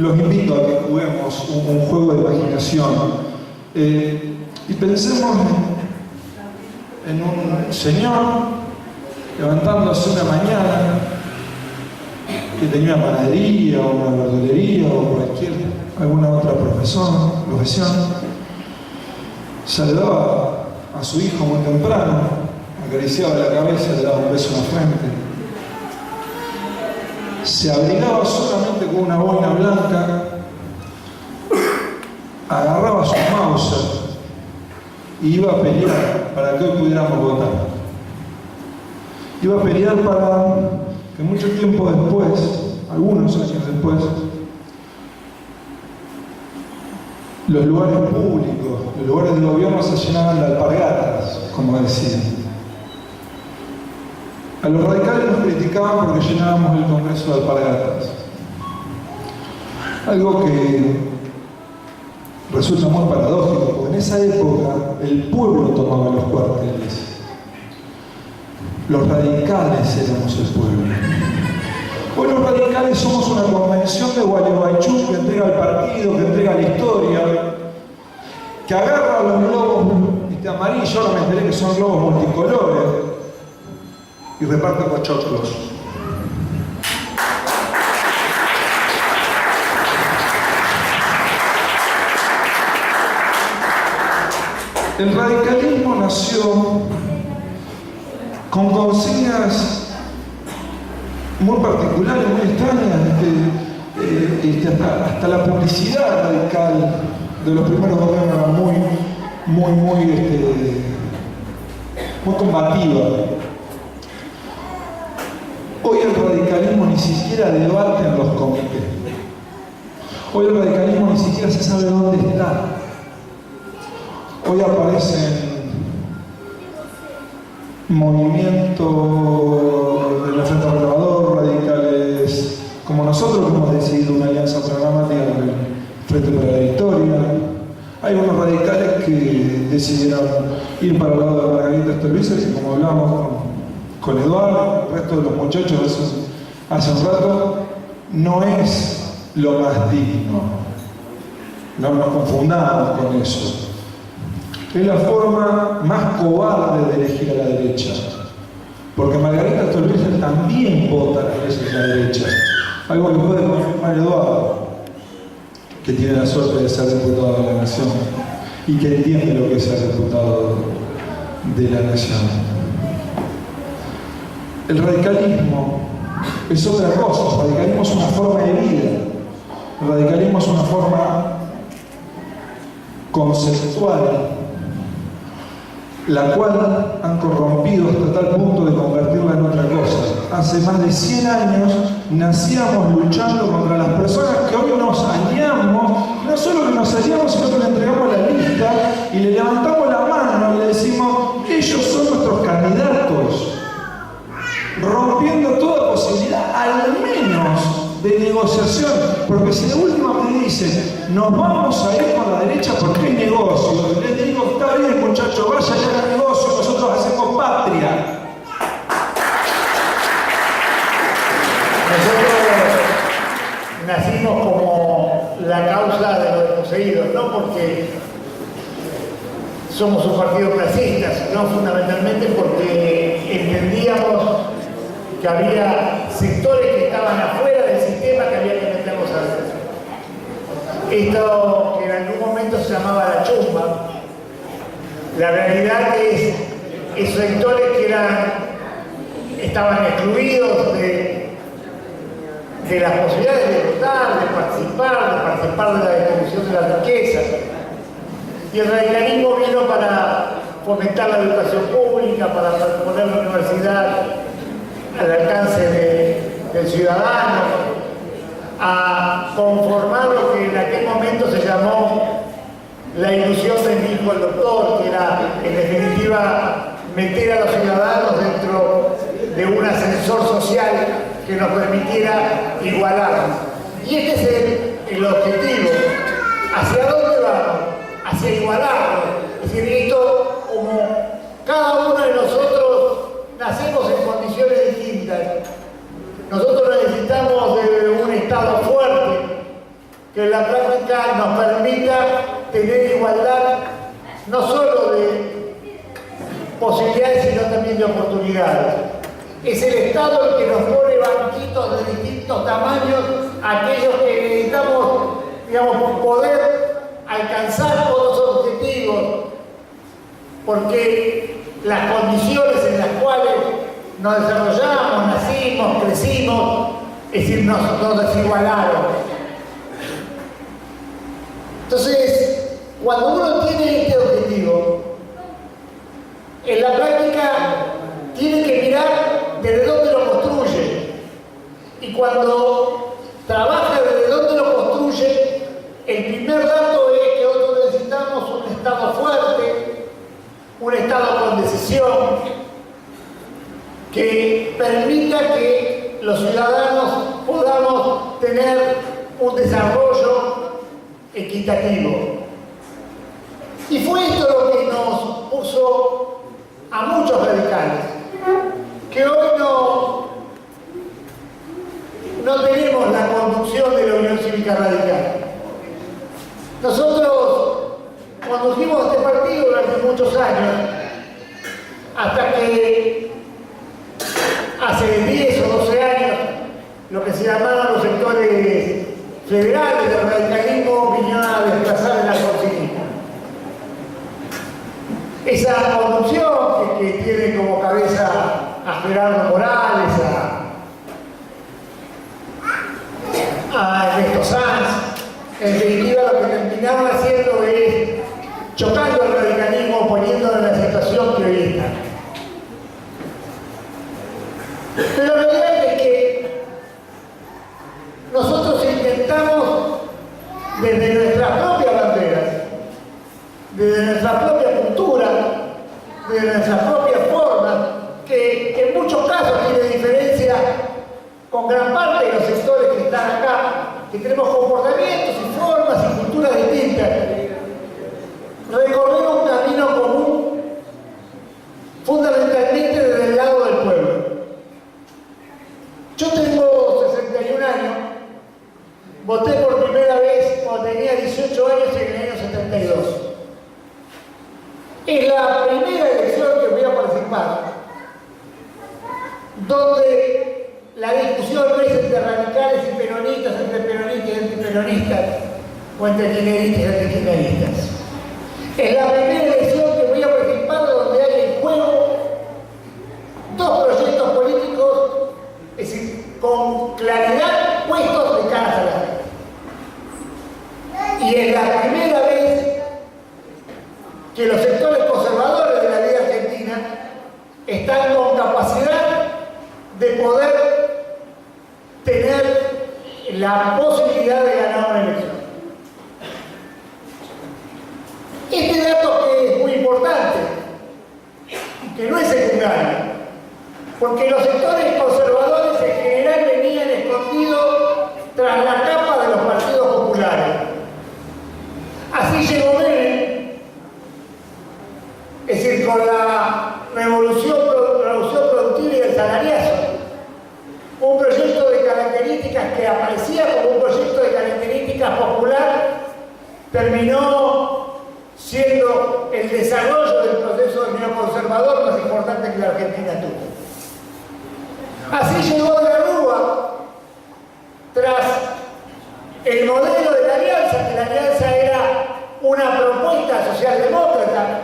los invito a que juguemos un juego de imaginación y pensemos en un señor levantándose una mañana que tenía una panadería o una verdulería o alguna otra profesión, saludaba a su hijo muy temprano, acariciaba la cabeza, le daba un beso en la frente, se abrigaba solamente con una boina blanca, agarraba su Mauser y iba a pelear para que hoy pudiéramos votar. Iba a pelear para que mucho tiempo después, algunos años después, los lugares públicos, los lugares de gobierno se llenaban de alpargatas, como decían. A los radicales nos criticaban porque llenábamos el Congreso de alpargatas. Algo que resulta muy paradójico, porque en esa época el pueblo tomaba los cuarteles. Los radicales éramos el pueblo. Hoy los radicales somos una convención de Gualeguaychú que entrega al partido, que entrega la historia, que agarra los globos amarillos, ahora me enteré que son globos multicolores, y reparte pochoclos. El radicalismo nació con consignas muy particulares, muy extrañas, hasta la publicidad radical de los primeros gobiernos era muy combativa. Hoy el radicalismo ni siquiera debate en los comités. Hoy el radicalismo ni siquiera se sabe dónde está. Hoy aparecen movimientos del Frente Renovador, radicales como nosotros, que hemos decidido una alianza programática con el Frente para la Historia. Hay unos radicales que decidieron ir para el lado de Margarita Stolbizer, que como hablamos con Eduardo, el resto de los muchachos hace un rato, no es lo más digno. No nos confundamos con eso. Es la forma más cobarde de elegir a la derecha. Porque Margarita Stolbizer también vota a veces a la derecha. Algo que puede confirmar Eduardo, que tiene la suerte de ser diputado de la Nación y que entiende lo que es ser diputado de la Nación. El radicalismo es otra cosa. El radicalismo es una forma de vida. El radicalismo es una forma conceptual, la cual han corrompido hasta tal punto de convertirla en otra cosa. Hace más de 100 años nacíamos luchando contra las personas que hoy nos aliamos, no solo que nos aliamos, sino que le entregamos la lista y le levantamos la mano y le decimos, ellos son nuestros candidatos, rompiendo toda posibilidad, al menos de negociación, porque si de última me dicen, nos vamos a ir con la derecha porque hay negocio, les digo, está bien muchachos, vayan ya al negocio, nosotros hacemos patria. Nosotros nacimos como la causa de los desposeídos, no porque somos un partido clasista, sino fundamentalmente porque entendíamos que había sectores que estaban afuera del sistema que había que meterlos adentro. Esto que en algún momento se llamaba la chumba, la realidad es esos sectores que estaban excluidos de las posibilidades de votar, de participar de la distribución de la riqueza. Y el radicalismo vino para fomentar la educación pública, para poner la universidad al alcance del ciudadano, a conformar lo que en aquel momento se llamó la ilusión del mismo el doctor, que era en definitiva meter a los ciudadanos dentro de un ascensor social que nos permitiera igualarnos. Y este es el objetivo. ¿Hacia dónde vamos? Hacia igualarnos. Es decir, esto, como cada uno de nosotros nacemos en condiciones distintas, nosotros necesitamos de un Estado fuerte que la práctica nos permita tener igualdad no solo de posibilidades, sino también de oportunidades. Es el Estado el que nos pone banquitos de distintos tamaños, aquellos que necesitamos, digamos, poder alcanzar todos los objetivos, porque las condiciones en las cuales nos desarrollamos, nacimos, crecimos, es decir, nos desigualaron. Entonces, cuando uno tiene este objetivo, en la práctica tiene que mirar desde dónde lo construye. Y cuando trabaja desde dónde lo construye, el primer dato es que nosotros necesitamos un Estado fuerte, un Estado con decisión, que permita que los ciudadanos podamos tener un desarrollo equitativo. Y fue esto lo que nos puso a muchos radicales, que hoy no tenemos la conducción de la Unión Cívica Radical. Nosotros condujimos este partido durante muchos años, hasta que hace 10 o 12 años, lo que se llamaban los sectores federales del radicalismo vinieron a desplazar el alfonsinismo. Esa conducción que tiene como cabeza a Gerardo Morales, a Ernesto Sanz, en definitiva lo que terminaron haciendo es chocando al radicalismo, poniéndolo en la situación que hoy está. Pero la verdad es que nosotros intentamos desde nuestras propias banderas, desde nuestra propia cultura, desde nuestras propias formas, que en muchos casos tiene diferencia con gran parte de los sectores que están acá, que tenemos comportamientos y formas y culturas distintas, recorrer un camino común, fundamentalmente desde el lado del pueblo. Yo tengo 61 años, voté por primera vez cuando tenía 18 años en el año 72. Es la primera elección que voy a participar, donde la discusión no es entre radicales y peronistas, entre peronistas y antiperonistas, o entre kirchneristas y antikirchneristas. Es la primera elección que voy a participar donde hay en juego dos proyectos políticos, es decir, con claridad puestos de cara a la gente. Y es la primera vez que los sectores conservadores de la vida argentina están con capacidad de poder tener la posibilidad de ganar una elección. Este dato que es muy importante, que no es secundario, porque los sectores conservadores en general venían escondidos tras la capa de los partidos populares. Así llegó Menem, es decir, con la revolución productiva y el salariazo, un proyecto de características que aparecía como un proyecto de características popular, terminó siendo el desarrollo del proceso neoconservador más importante que la Argentina tuvo. Así llegó de la Rúa, tras el modelo de la alianza, que la alianza era una propuesta socialdemócrata.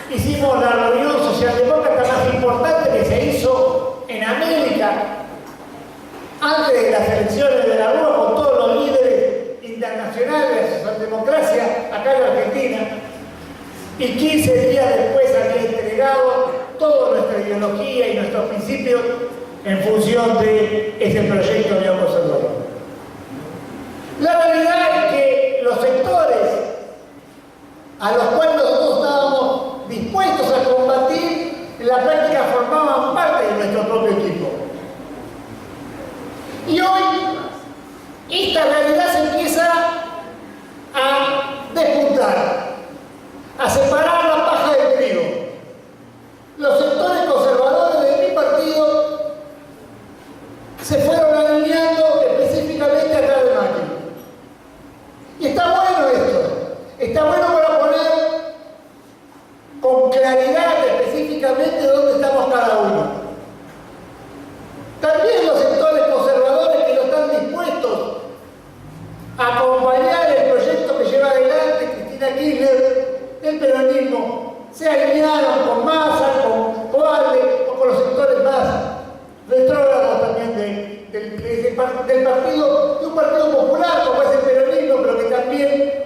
Hicimos la reunión socialdemócrata más importante que se hizo en América, antes de las elecciones de la Rúa, con todos los líderes internacionales de la socialdemocracia acá en la Argentina, y 15 días después había entregado toda nuestra ideología y nuestros principios en función de ese proyecto neoconservador. La realidad es que los sectores a los cuales nosotros estábamos dispuestos a combatir, en la práctica formaban parte de nuestro propio equipo. Y hoy esta realidad se empieza a despuntar, a separar la paja del trigo. Los sectores conservadores de mi partido se fueron alineando específicamente atrás de Macri. Kirchner, el peronismo, se alinearon con Massa, con Boalde o con los sectores más retrógrados también del partido, de un partido popular como es el peronismo, pero que también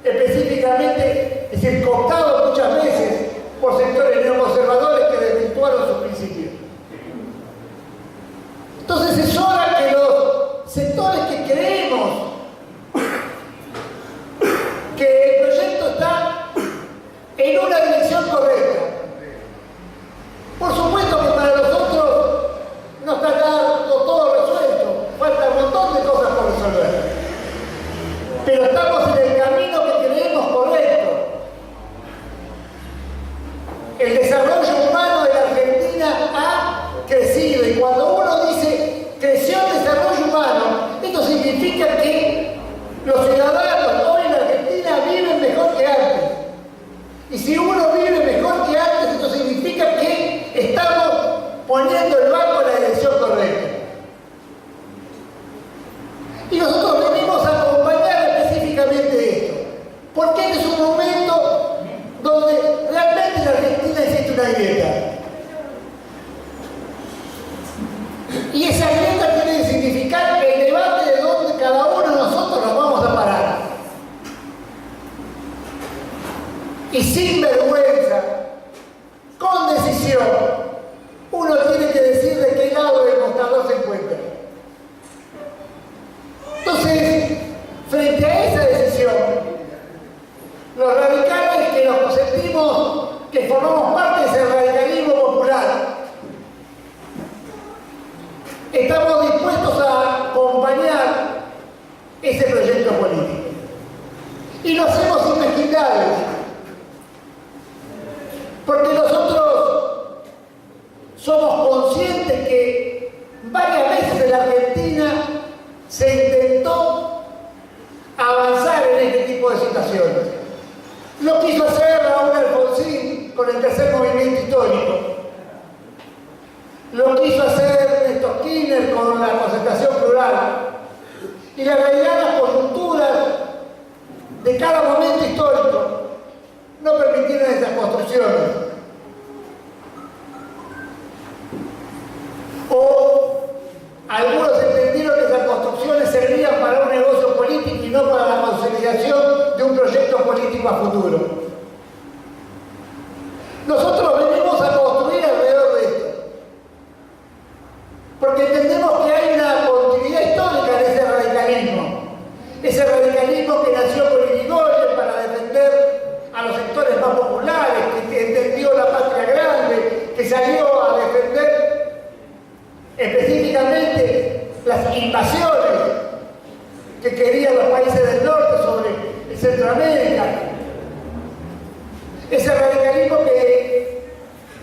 específicamente es cooptado muchas veces por sectores neoconservadores que desvirtuaron sus principios. Entonces es hora que los sectores que creemos que el proyecto está en una dirección correcta. Por supuesto que para nosotros no está todo resuelto, falta un montón de cosas por resolver. Pero estamos en el camino que creemos correcto. El desarrollo humano de la Argentina ha crecido, y cuando uno dice creció el desarrollo humano, esto significa que los ciudadanos hoy en la Argentina viven mejor que antes. Y si uno vive mejor que antes, esto significa que estamos poniendo el barco en la dirección correcta. Y nosotros venimos a acompañar específicamente esto, porque este es un momento donde realmente en la Argentina existe una grieta. Y esa grieta tiene que significar el debate de dónde cada uno de nosotros nos vamos a parar. Y sin vergüenza, con decisión, uno tiene que decir de qué lado del mostrador se encuentra. Entonces, frente a esa decisión, los radicales que nos sentimos que formamos parte de ese radicalismo popular, estamos dispuestos a acompañar ese proyecto político. Y lo hacemos sin mezquindades, porque nosotros somos conscientes que varias veces en la Argentina se intentó avanzar en este tipo de situaciones. Lo quiso hacer Raúl Alfonsín con el tercer movimiento histórico. Lo quiso hacer Néstor Kirchner con la concertación plural. Y la realidad, las coyunturas de cada momento histórico no permitieron esas construcciones. O algunos entendieron que esas construcciones servían para un negocio político y no para la consolidación de un proyecto político a futuro. Nosotros venimos a construir alrededor de esto, porque entendemos que hay una continuidad histórica en ese radicalismo que nació con Irigoyen para defender a los sectores más populares, que entendió la patria grande, que salió a defender específicamente las invasiones que querían los países del norte sobre Centroamérica. Ese radicalismo que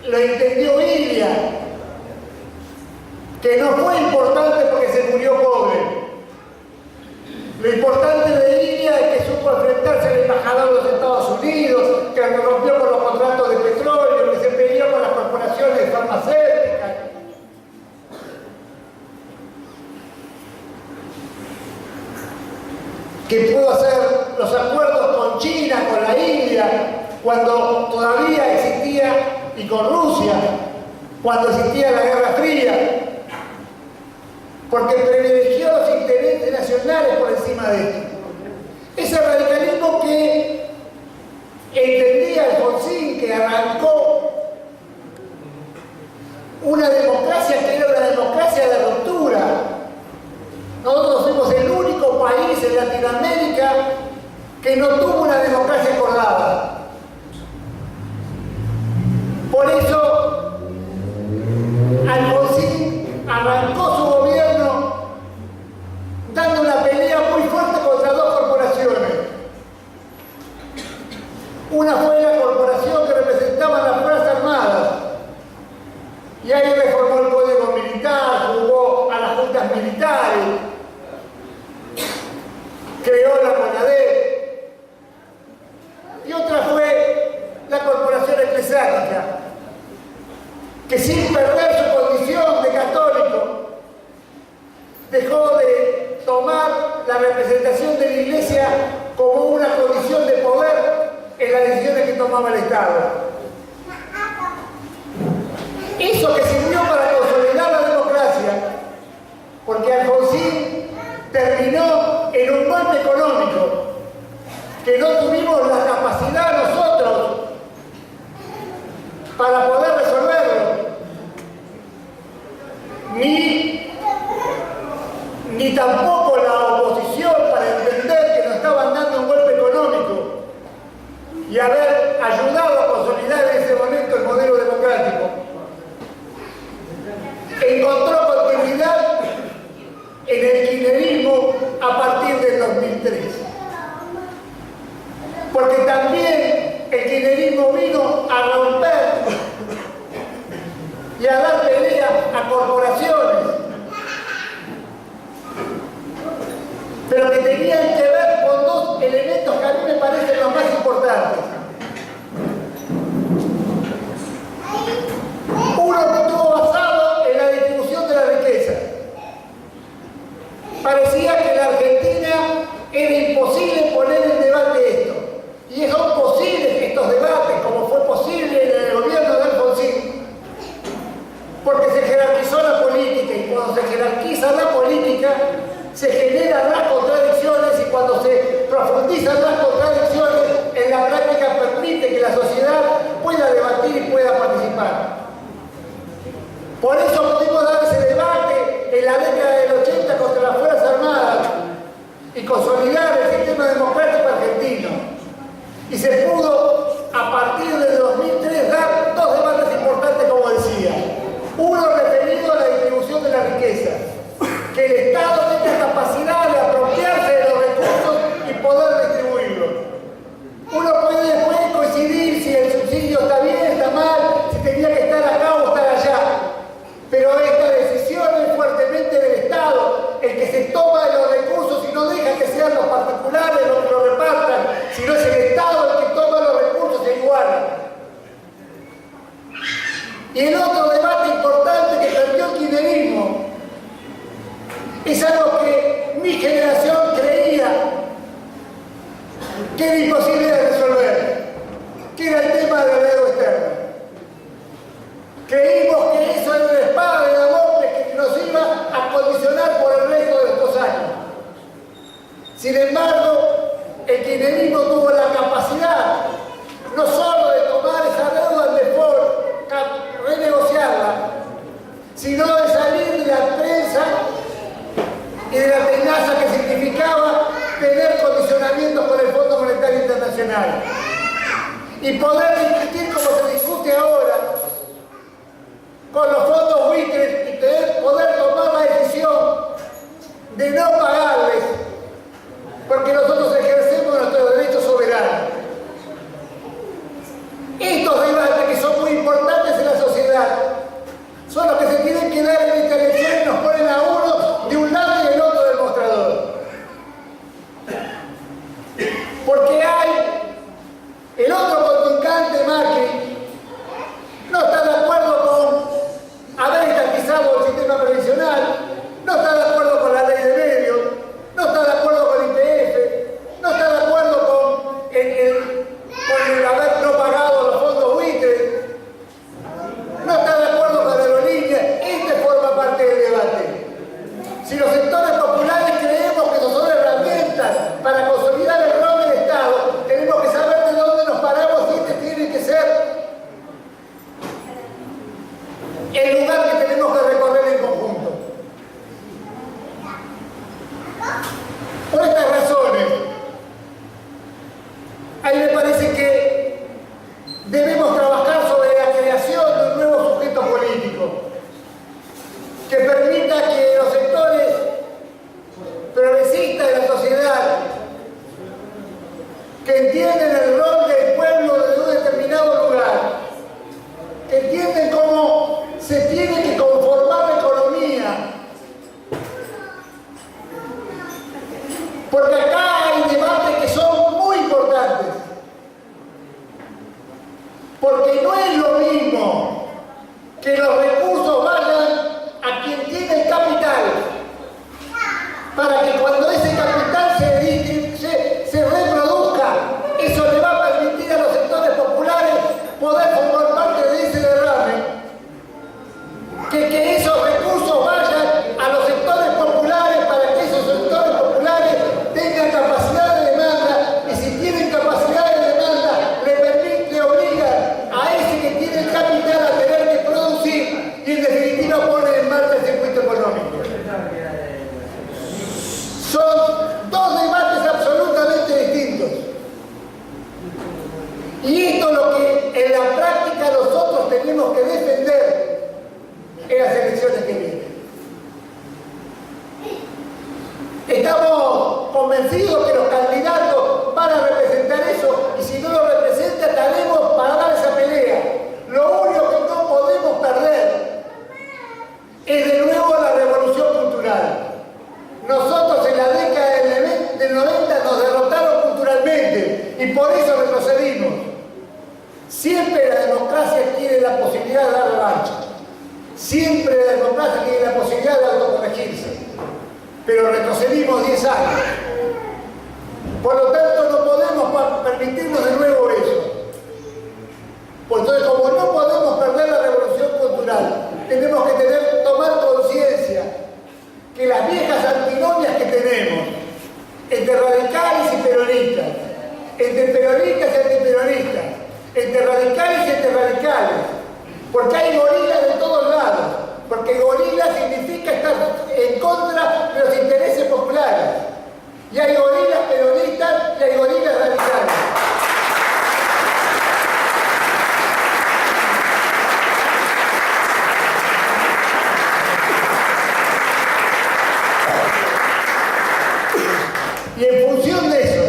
lo entendió Ilia, que no fue importante porque se murió pobre. Lo importante de Ilia es que supo enfrentarse al embajador de los Estados Unidos, que rompió con los contratos de petróleo, que se peleó con las corporaciones farmacéuticas. Que pudo hacer los acuerdos con China, con la India, cuando todavía existía, y con Rusia, cuando existía la Guerra Fría, porque privilegió los intereses nacionales por encima de esto. Ese radicalismo que entendía Alfonsín, que arrancó una democracia que era una democracia de ruptura. Nosotros fuimos el único país en Latinoamérica que no tuvo una democracia acordada. Por eso, Alfonsín arrancó su gobierno dando una pelea muy fuerte contra dos corporaciones. Una fue la corporación que representaba las Fuerzas Armadas, y ahí reformó el Código Militar, jugó a las juntas militares, creó la CONADE. Y otra fue la corporación eclesiástica, que sin perder su condición de católico, dejó de tomar la representación de la Iglesia como una condición de poder en las decisiones que tomaba el Estado. Eso que sirvió para consolidar la democracia, porque Alfonsín terminó en un golpe económico que no tuvimos la capacidad nosotros para poder resolverlo, ni tampoco la oposición para entender que nos estaban dando un golpe económico y haber ayudado a consolidar en ese momento el modelo democrático. Encontró continuidad en el kirchnerismo a partir del 2003. Porque también el kirchnerismo vino a romper y a dar pelea a corporaciones, pero que tenían que ver con dos elementos que a mí me parecen los más importantes. Uno que estuvo basado en la distribución de la riqueza. Parecía que en la Argentina era imposible poner en debate esto. Y son posibles estos debates, como fue posible en el gobierno de Alfonsín, porque se jerarquizó la política, y cuando se jerarquiza la política, se generan las contradicciones, y cuando se profundizan las contradicciones, en la práctica permite que la sociedad pueda debatir y pueda participar. Por eso pudimos dar ese debate en la década del 80 contra las Fuerzas Armadas y consolidar el sistema democrático argentino. Y se pudo, a partir del 2003, dar dos debates importantes, como decía. Uno referido a la distribución de la riqueza, que el Estado tenga capacidad de apropiarse de los recursos y poder distribuirlos. Uno puede después coincidir si el subsidio está bien, está mal, si tenía que estar acá o estar allá. Pero esta decisión es fuertemente del Estado, el que se toma de los recursos y no deja que sean los particulares los que lo repartan, sino es el Estado el que toma los recursos e iguala. Y el otro debate importante que planteó el kirchnerismo es algo que mi generación creía que era imposible de resolver, que era el tema del deuda externa. Creímos que eso era una espada de Damocles que nos iba a condicionar por el resto de estos años. Sin embargo, el kirchnerismo tuvo la capacidad no solo de tomar esa deuda en default, renegociarla, sino de salir de la prensa y de la tenaza que significaba tener condicionamientos con el Fondo Monetario Internacional y poder discutir como se discute ahora con los fondos buitres y poder tomar la decisión de no pagarles, porque nosotros ejercemos nuestros derechos soberanos. Estos debates, que son muy importantes en la sociedad, son los que se tienen que dar en esta elección y nos ponen a uno de un lado y del otro del mostrador. Porque hay el otro contrincante, Macri, no está de acuerdo con haber estatizado el sistema previsional, no está de acuerdo con la ley de medios, no está de acuerdo con el IPF, no está de acuerdo con el haber no pagado los fondos buitres, no está de acuerdo con la aerolínea. Este forma parte del debate. Si los sectores populares creemos que son herramientas para consolidar el rol del Estado, tenemos que saber de dónde nos paramos y este tiene que ser el lugar que tenemos que recorrer en conjunto. Por estas razones, a mí me parece que debemos trabajar sobre la creación de un nuevo sujeto político que permita que los sectores progresistas de la sociedad, que entienden el rol del pueblo desde un determinado lugar, que entienden cómo se tiene que conformar la economía, porque acá hay debates que son muy importantes. Siempre la democracia tiene la posibilidad de autocorregirse, pero retrocedimos 10 años. Por lo tanto, no podemos permitirnos de nuevo eso. Pues entonces, como no podemos perder la revolución cultural, tenemos que tomar conciencia que las viejas antinomias que tenemos entre radicales y peronistas, entre peronistas y antiperonistas, entre radicales y antirradicales, porque hay gorilas de todos lados, porque gorila significa estar en contra de los intereses populares, y hay gorilas peronistas y hay gorilas radicales. Y en función de eso,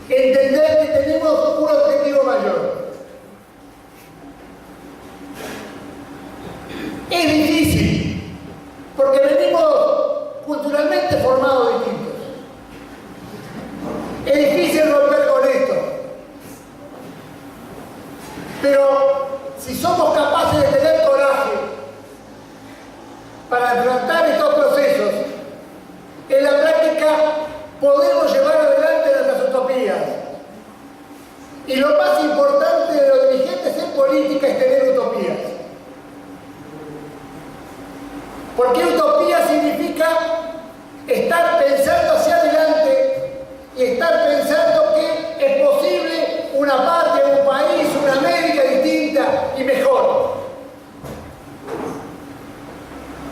entender que tenemos un objetivo mayor. Es difícil, porque venimos culturalmente formados distintos. Es difícil romper con esto. Pero si somos capaces de tener coraje para enfrentar estos procesos, en la práctica podemos llevar adelante nuestras utopías. Y lo más importante de los dirigentes en política es tener utopías. Porque utopía significa estar pensando hacia adelante y estar pensando que es posible una parte, un país, una América distinta y mejor.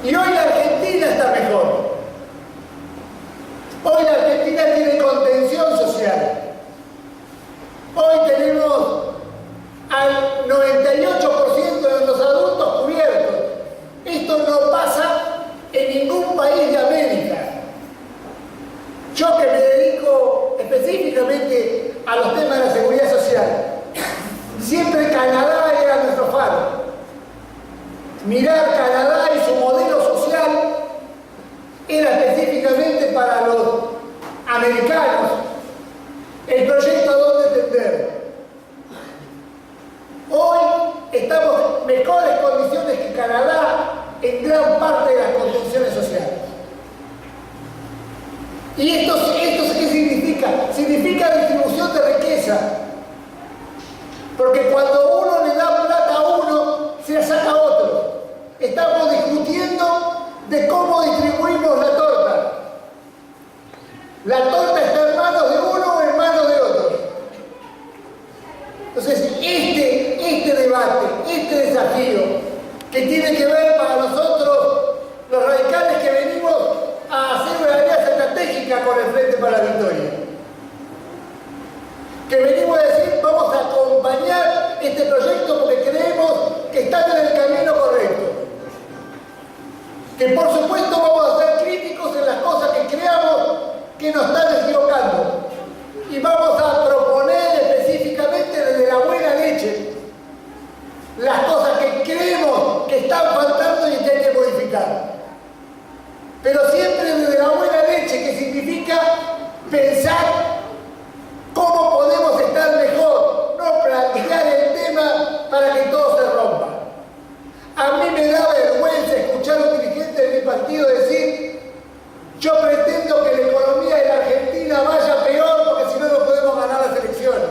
Y hoy la Argentina está mejor. Hoy la Argentina tiene contención social. Hoy tenemos al 98% de los adultos cubiertos. Esto no pasa en ningún país de América. Yo que me dedico específicamente a los temas de la seguridad social, siempre Canadá era nuestro faro. Mirar Canadá y su modelo social era específicamente para los americanos el proyecto a dónde tender. Hoy estamos en mejores condiciones que Canadá en gran parte de las condiciones sociales. ¿Y esto qué significa? Significa distribución de riqueza. Porque cuando uno le da plata a uno, se la saca a otro. Estamos discutiendo de cómo distribuimos la torta. La torta está en manos de uno o en manos de otro. Entonces, este debate, este desafío, que tiene que ver para nosotros, los radicales que venimos a hacer una alianza estratégica con el Frente para la Victoria, que venimos a decir, vamos a acompañar este proyecto porque creemos que están en el camino correcto, que por supuesto vamos a ser críticos en las cosas que creamos que nos están equivocando, y vamos a proponer específicamente desde la buena leche las cosas que creemos que están faltando y que hay que modificar. Pero siempre desde la buena leche, que significa pensar cómo podemos estar mejor, no plantear el tema para que todo se rompa. A mí me da vergüenza escuchar a un dirigente de mi partido decir: yo pretendo que la economía de la Argentina vaya peor porque si no, no podemos ganar las elecciones.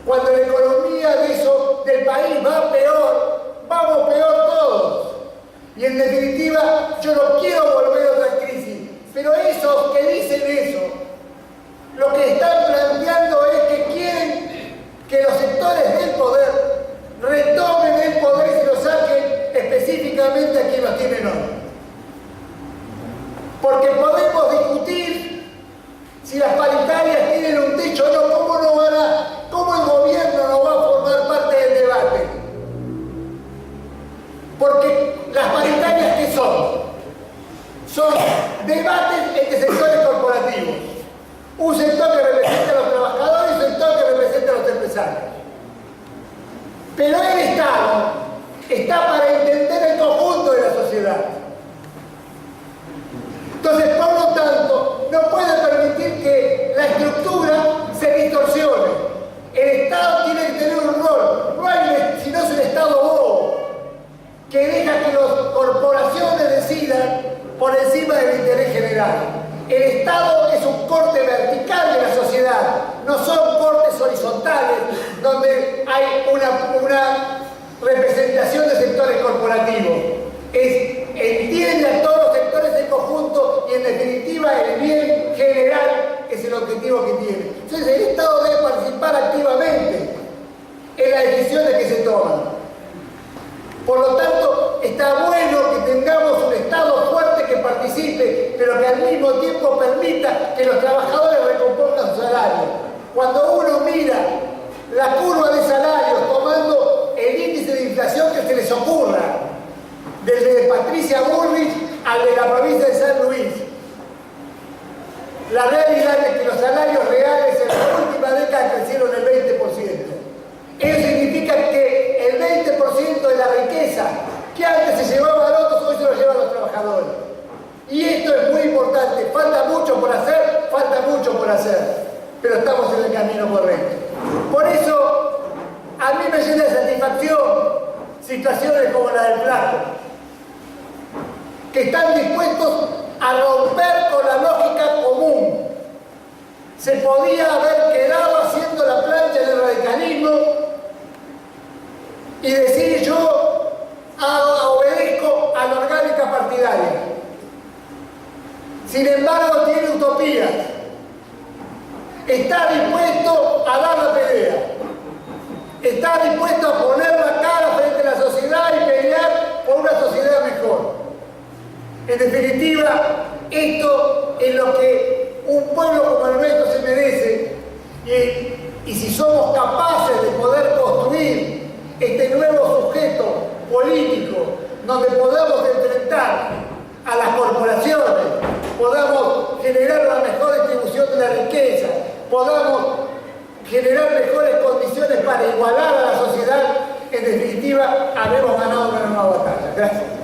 Cuando la economía del país va peor, vamos peor todos. Y en definitiva, yo no quiero volver a otra crisis. Pero esos que dicen eso, lo que están planteando es que quieren que los sectores del poder retomen el poder y se lo saquen específicamente a quien los tienen hoy. Porque podemos discutir si las paritarias tienen un techo o no, cómo el gobierno no va a formar parte del debate. Porque las paritarias, ¿qué son? Son debates entre sectores corporativos. Un sector que representa a los trabajadores y un sector que representa a los empresarios. Pero el Estado está para entender el conjunto de la sociedad. Entonces, por lo tanto, no puede permitir que la estructura se distorsione. El Estado tiene que tener un rol, si no es un Estado bobo, que deja que los vertical de la sociedad, no son cortes horizontales donde hay una representación de sectores corporativos. Entiende a todos los sectores en conjunto y en definitiva el bien general es el objetivo que tiene. Entonces el Estado debe participar activamente en las decisiones que se toman. Por lo tanto, está bueno que tengamos un Estado fuerte que participe, pero que al mismo tiempo permita que los trabajadores recompongan su salario. Cuando uno mira la curva de salarios tomando el índice de inflación que se les ocurra, desde Patricia Bullrich al de la provincia de San Luis, la realidad es que los salarios reales en la última década crecieron el 20%. Eso significa que el 20% de la riqueza que antes se llevaba a otros, hoy se lo llevan los trabajadores. Y esto es muy importante. Falta mucho por hacer, pero estamos en el camino correcto. Por eso, a mí me llena de satisfacción situaciones como la del Flaco, que están dispuestos a romper con la lógica común. Se podía haber quedado haciendo la plancha del radicalismo y decir yo obedezco a la orgánica partidaria. Sin embargo, tiene utopías. Está dispuesto a dar la pelea. Está dispuesto a poner la cara frente a la sociedad y pelear por una sociedad mejor. En definitiva, esto es lo que un pueblo como el nuestro se merece. Y si somos capaces de poder construir este nuevo sujeto político donde podamos enfrentar a las corporaciones, podamos generar una mejor distribución de la riqueza, podamos generar mejores condiciones para igualar a la sociedad, en definitiva, habremos ganado una nueva batalla. Gracias.